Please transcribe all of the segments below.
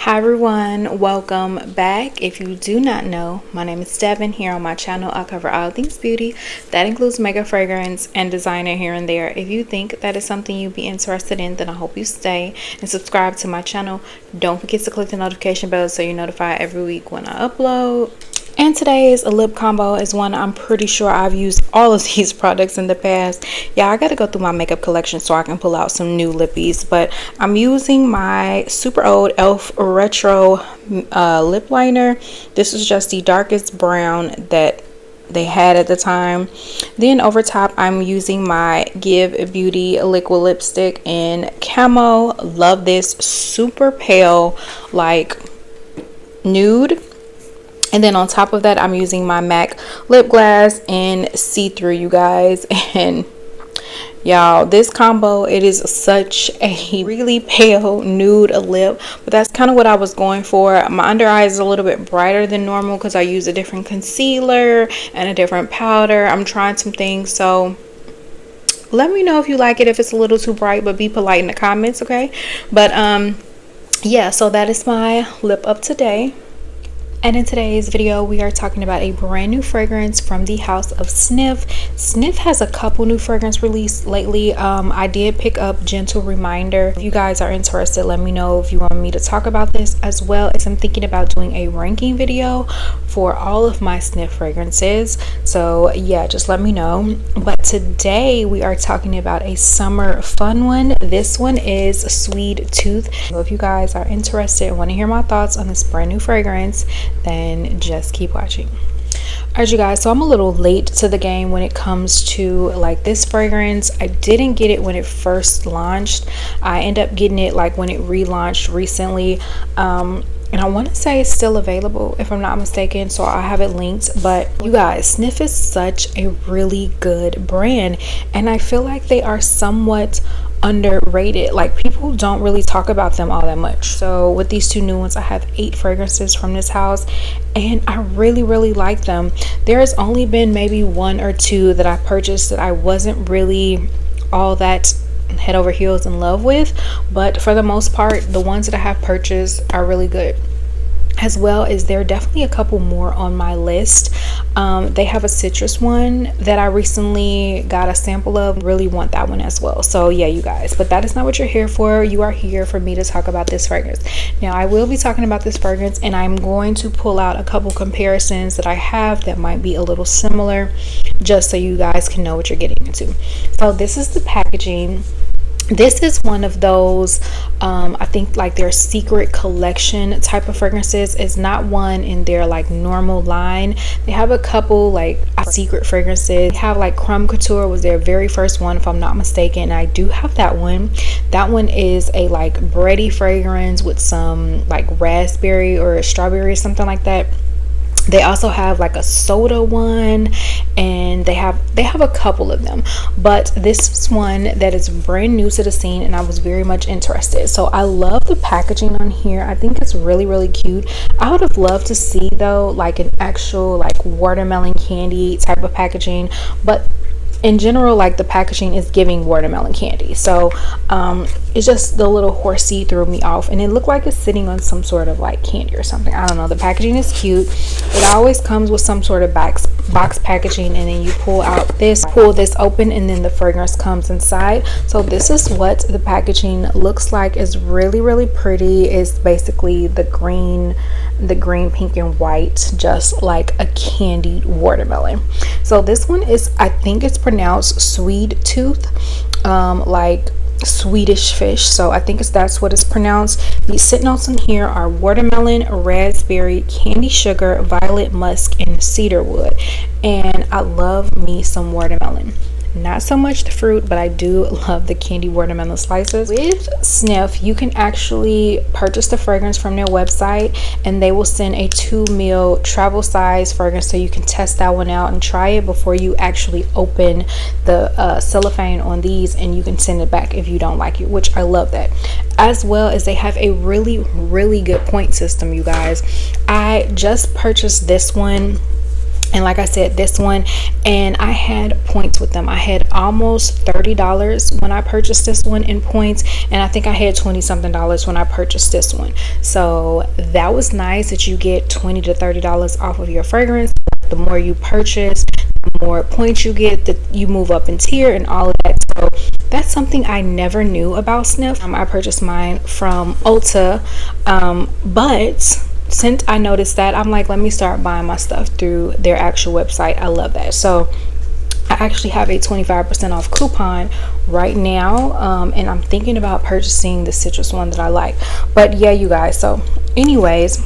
Hi everyone, welcome back. If you do not know, my name is Devon. Here on my channel I cover all things beauty. That includes makeup, fragrance, and designer here and there. If you think that is something you'd be interested in, then I hope you stay and subscribe to my channel. Don't forget to click the notification bell so you're notified every week when I upload. And today's lip combo is one I'm pretty sure I've used all of these products in the past. Yeah, I gotta go through my makeup collection so I can pull out some new lippies. But I'm using my super old e.l.f. retro lip liner. This is just the darkest brown that they had at the time. Then over top I'm using my Give Beauty liquid lipstick in camo. Love this, super pale, like nude. And then on top of that, I'm using my MAC lip glass in see-through, you guys. And y'all, this combo, it is such a really pale nude lip, but that's kind of what I was going for. My under eye is a little bit brighter than normal because I use a different concealer and a different powder. I'm trying some things, so let me know if you like it, if it's a little too bright, but be polite in the comments, okay? But yeah, so that is my lip up today. And in today's video, we are talking about a brand new fragrance from the house of Sniff. Sniff has a couple new fragrance released lately. I did pick up Gentle Reminder. If you guys are interested, let me know if you want me to talk about this, as well as I'm thinking about doing a ranking video for all of my Sniff fragrances. So yeah, just let me know. But today we are talking about a summer fun one. This one is Swede Tooth. So if you guys are interested and want to hear my thoughts on this brand new fragrance, then just keep watching. Alright you guys, so I'm a little late to the game when it comes to like this fragrance. I didn't get it when it first launched. I end up getting it like when it relaunched recently, and I want to say it's still available if I'm not mistaken, so I have it linked. But you guys, Sniff is such a really good brand, and I feel like they are somewhat underrated. Like, people don't really talk about them all that much. So with these two new ones, I have 8 fragrances from this house, and I really like them. There's only been maybe 1 or 2 that I purchased that I wasn't really all that head over heels in love with, but for the most part, the ones that I have purchased are really good. As well as there are definitely a couple more on my list. They have a citrus one that I recently got a sample of. Really want that one as well. So yeah, you guys, but that is not what you're here for. You are here for me to talk about this fragrance. Now I will be talking about this fragrance, and I'm going to pull out a couple comparisons that I have that might be a little similar, just so you guys can know what you're getting into. So this is the packaging. This is one of those, I think like their secret collection type of fragrances. It's not one in their like normal line. They have a couple like secret fragrances. They have like Crumb Couture was their very first one, if I'm not mistaken. I do have that one. That one is a like bready fragrance with some like raspberry or strawberry or something like that. They also have like a soda one, and they have a couple of them, but this is one that is brand new to the scene, and I was very much interested. So I love the packaging on here. I think it's really cute. I would have loved to see though like an actual like watermelon candy type of packaging, but in general, like the packaging is giving watermelon candy. So it's just the little horsey threw me off, and it looked like it's sitting on some sort of like candy or something. I don't know. The packaging is cute. It always comes with some sort of box packaging, and then you pull this open, and then the fragrance comes inside. So this is what the packaging looks like. It's really pretty. It's basically the green, pink, and white, just like a candied watermelon. So this one is, I think it's pronounced Swede Tooth, like Swedish fish. So I think that's what it's pronounced. The scent notes in here are watermelon, raspberry, candy sugar, violet musk, and cedarwood. And I love me some watermelon. Not so much the fruit, but I do love the candy watermelon slices. With Sniff, you can actually purchase the fragrance from their website, and they will send a 2 ml travel size fragrance, so you can test that one out and try it before you actually open the cellophane on these, and you can send it back if you don't like it, which I love that. As well as they have a really good point system, you guys. I just purchased this one And like I said, this one, and I had points with them. I had almost $30 when I purchased this one in points, and I think I had 20 something dollars when I purchased this one. So that was nice that you get $20 to $30 off of your fragrance. The more you purchase, the more points you get, that you move up in tier and all of that. So that's something I never knew about Sniff. I purchased mine from Ulta, but since I noticed that, I'm like, let me start buying my stuff through their actual website. I love that. So I actually have a 25% off coupon right now, and I'm thinking about purchasing the citrus one that I like. But yeah, you guys, so anyways,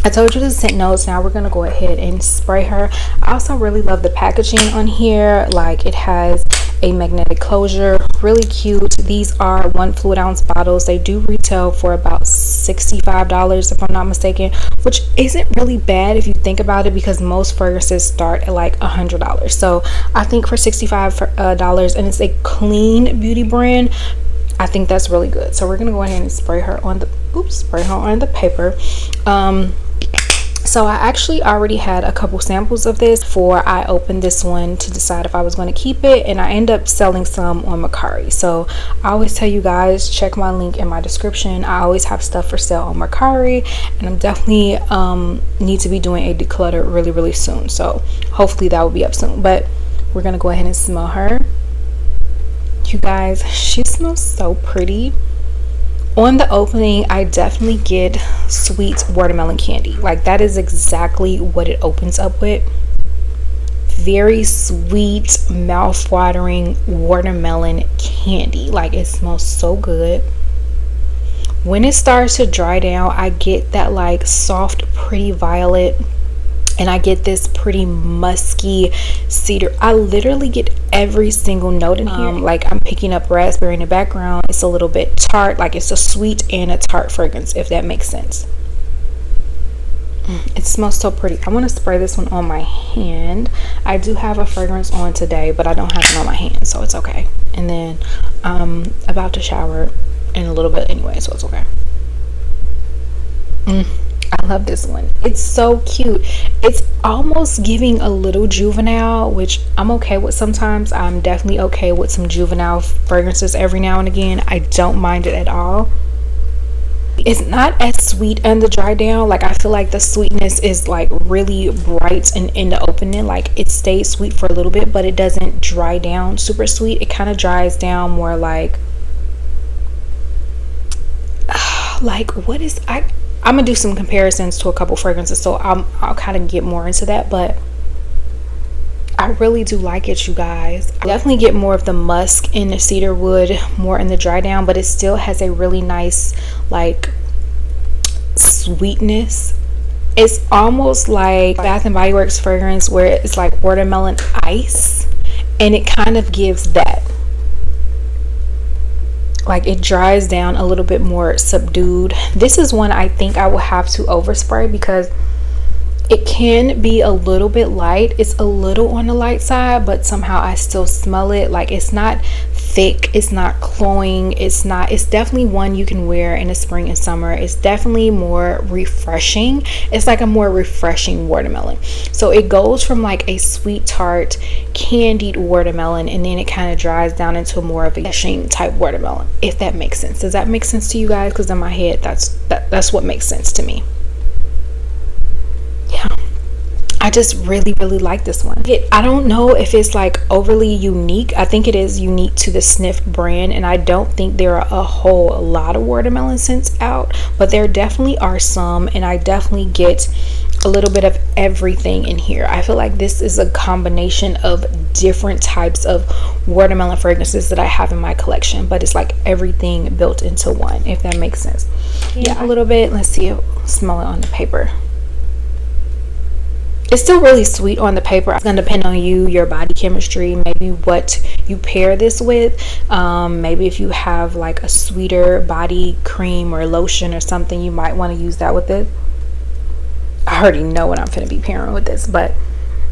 I told you the scent notes. Now we're gonna go ahead and spray her. I also really love the packaging on here. Like, it has a magnetic closure, really cute. These are 1 fluid ounce bottles. They do retail for about $65 if I'm not mistaken, which isn't really bad if you think about it, because most fragrances start at like $100. So I think for $65 and it's a clean beauty brand, I think that's really good. So we're gonna go ahead and spray her on the paper. So I actually already had a couple samples of this before I opened this one to decide if I was going to keep it, and I end up selling some on Mercari. So I always tell you guys, check my link in my description. I always have stuff for sale on Mercari, and I'm definitely need to be doing a declutter really soon. So hopefully that will be up soon. But we're gonna go ahead and smell her. You guys, she smells so pretty. On the opening, I definitely get sweet watermelon candy. Like, that is exactly what it opens up with. Very sweet, mouth-watering watermelon candy. Like, it smells so good. When it starts to dry down, I get that like soft, pretty violet, and I get this pretty musky cedar. I literally get every single note in here. Like, I'm picking up raspberry in the background. It's a little bit tart, like it's a sweet and a tart fragrance, if that makes sense. It smells so pretty. I want to spray this one on my hand. I do have a fragrance on today, but I don't have it on my hand, so it's okay. And then I'm about to shower in a little bit anyway, so it's okay. I love this one. It's so cute. It's almost giving a little juvenile, which I'm okay with sometimes. I'm definitely okay with some juvenile fragrances every now and again. I don't mind it at all. It's not as sweet in the dry down. Like, I feel like the sweetness is like really bright and in the opening. Like, it stays sweet for a little bit, but it doesn't dry down super sweet. It kind of dries down more like what is I'm gonna do some comparisons to a couple fragrances, so I'll kind of get more into that, but I really do like it, you guys. I definitely get more of the musk in the cedar wood, more in the dry down, but it still has a really nice like sweetness. It's almost like Bath and Body Works fragrance where it's like watermelon ice, and it kind of gives that. Like, it dries down a little bit more subdued. This is one I think I will have to overspray because it can be a little bit light. It's a little on the light side, but somehow I still smell it. Like, it's not thick, it's not cloying, it's definitely one you can wear in the spring and summer. It's definitely more refreshing. It's like a more refreshing watermelon. So it goes from like a sweet tart candied watermelon, and then it kind of dries down into more of a refreshing type watermelon, if that makes sense. Does that make sense to you guys? Because in my head, that's what makes sense to me. Yeah, I just really like this one. I don't know if it's like overly unique. I think it is unique to the Sniff brand, and I don't think there are a whole lot of watermelon scents out, but there definitely are some, and I definitely get a little bit of everything in here. I feel like this is a combination of different types of watermelon fragrances that I have in my collection, but it's like everything built into one, if that makes sense. Yeah, a little bit. Let's see, smell it on the paper. It's still really sweet on the paper. It's gonna depend on you, your body chemistry, maybe what you pair this with. Maybe if you have like a sweeter body cream or lotion or something, you might want to use that with it. I already know what I'm gonna be pairing with this, but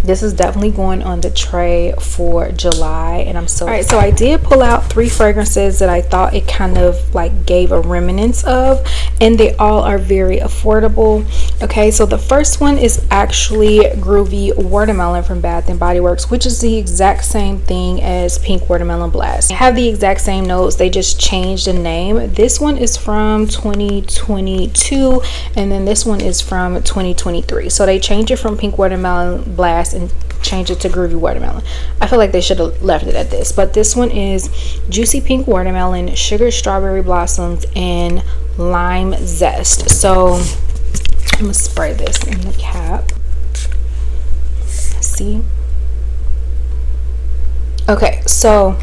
this is definitely going on the tray for July, and I'm so excited. So I did pull out 3 fragrances that I thought it kind of like gave a remnants of, and they all are very affordable. Okay, so the first one is actually Groovy Watermelon from Bath and Body Works, which is the exact same thing as Pink Watermelon Blast. They have the exact same notes, they just changed the name. This one is from 2022 and then this one is from 2023. So they changed it from Pink Watermelon Blast and changed it to Groovy Watermelon. I feel like they should have left it at this, but this one is Juicy Pink Watermelon, Sugar Strawberry Blossoms, and Lime Zest. So I'm gonna spray this in the cap. See? Okay, so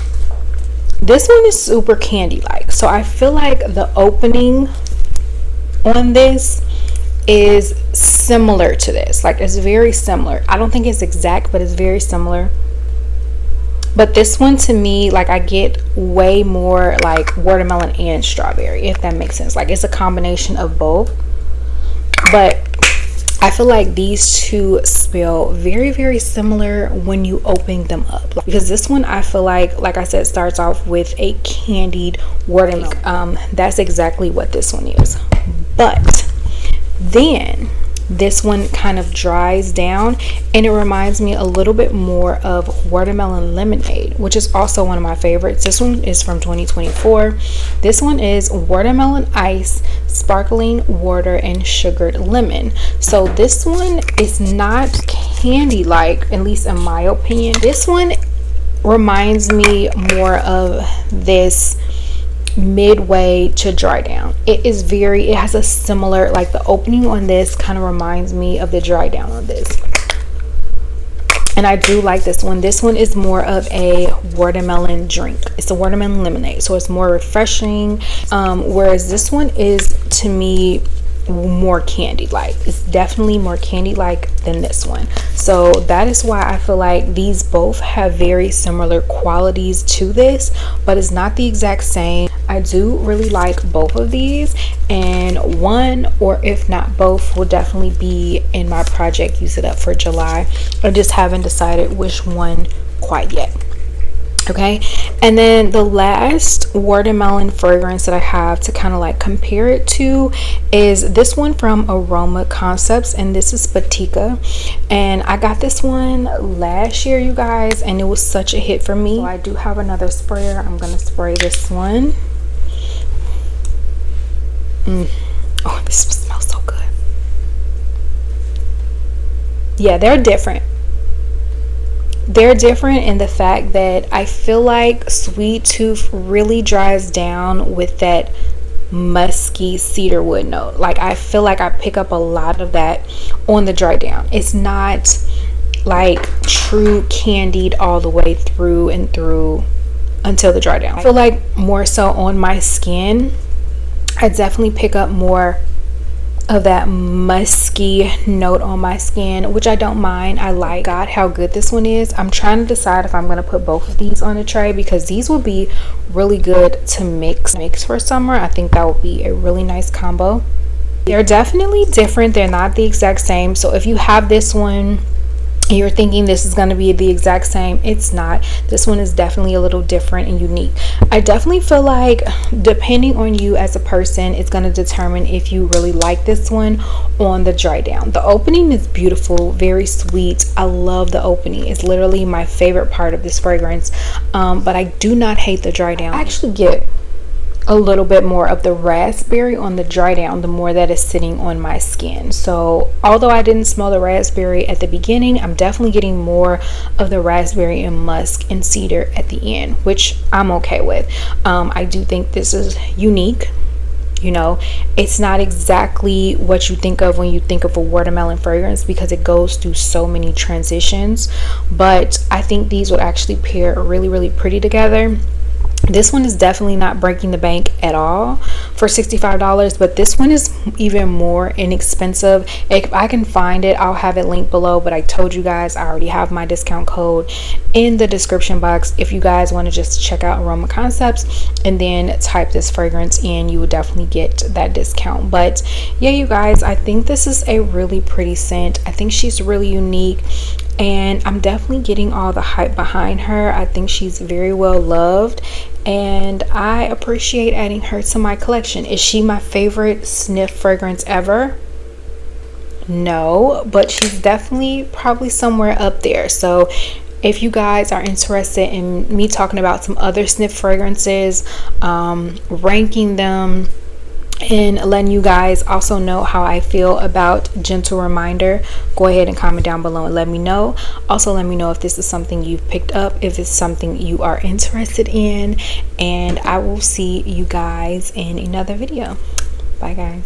this one is super candy like. So I feel like the opening on this is similar to this. Like, it's very similar. I don't think it's exact, but it's very similar. But this one, to me, like, I get way more like watermelon and strawberry, if that makes sense. Like, it's a combination of both. But I feel like these two smell very, very similar when you open them up, because this one, I feel like I said, starts off with a candied watermelon. That's exactly what this one is. But then this one kind of dries down and it reminds me a little bit more of watermelon lemonade, which is also one of my favorites. This one is from 2024. This one is watermelon ice, sparkling water, and sugared lemon. So this one is not candy like, at least in my opinion. This one reminds me more of this midway to dry down. It has a similar, like, the opening on this kind of reminds me of the dry down on this, and I do like this one. This one is more of a watermelon drink. It's a watermelon lemonade, so it's more refreshing, whereas this one is, to me, more candy like. It's definitely more candy like than this one. So that is why I feel like these both have very similar qualities to this, but it's not the exact same. I do really like both of these, and one, or if not both, will definitely be in my project Use It Up for July. I just haven't decided which one quite yet. Okay, and then the last watermelon fragrance that I have to kind of like compare it to is this one from Aroma Concepts, and this is Batika, and I got this one last year, you guys, and it was such a hit for me. So I do have another sprayer. I'm gonna spray this one. Oh, this smells so good. Yeah, they're different. They're different in the fact that I feel like Sweet Tooth really dries down with that musky cedarwood note. Like, I feel like I pick up a lot of that on the dry down. It's not like true candied all the way through and through until the dry down. I feel like more so on my skin, I definitely pick up more of that musky note on my skin, which I don't mind. I like. God, how good this one is. I'm trying to decide if I'm going to put both of these on a tray, because these will be really good to mix for summer. I think that would be a really nice combo. They're definitely different. They're not the exact same. So if you have this one and you're thinking this is going to be the exact same, it's not. This one is definitely a little different and unique. I definitely feel like, depending on you as a person, it's going to determine if you really like this one on the dry down. The opening is beautiful, very sweet. I love the opening. It's literally my favorite part of this fragrance, but I do not hate the dry down. I actually get a little bit more of the raspberry on the dry down the more that is sitting on my skin. So although I didn't smell the raspberry at the beginning, I'm definitely getting more of the raspberry and musk and cedar at the end, which I'm okay with. I do think this is unique. You know, it's not exactly what you think of when you think of a watermelon fragrance, because it goes through so many transitions, but I think these would actually pair really, really pretty together. This one is definitely not breaking the bank at all for $65, but this one is even more inexpensive. If I can find it, I'll have it linked below, but I told you guys I already have my discount code in the description box. If you guys want to just check out Aroma Concepts and then type this fragrance in, you will definitely get that discount. But yeah, you guys, I think this is a really pretty scent. I think she's really unique, and I'm definitely getting all the hype behind her. I think she's very well loved, and I appreciate adding her to my collection. Is she my favorite Sniff fragrance ever? know, but she's definitely probably somewhere up there. So if you guys are interested in me talking about some other Sniff fragrances, ranking them, and letting you guys also know how I feel about Gentle Reminder, go ahead and comment down below and let me know. Also, let me know if this is something you've picked up, if it's something you are interested in, and I will see you guys in another video. Bye guys.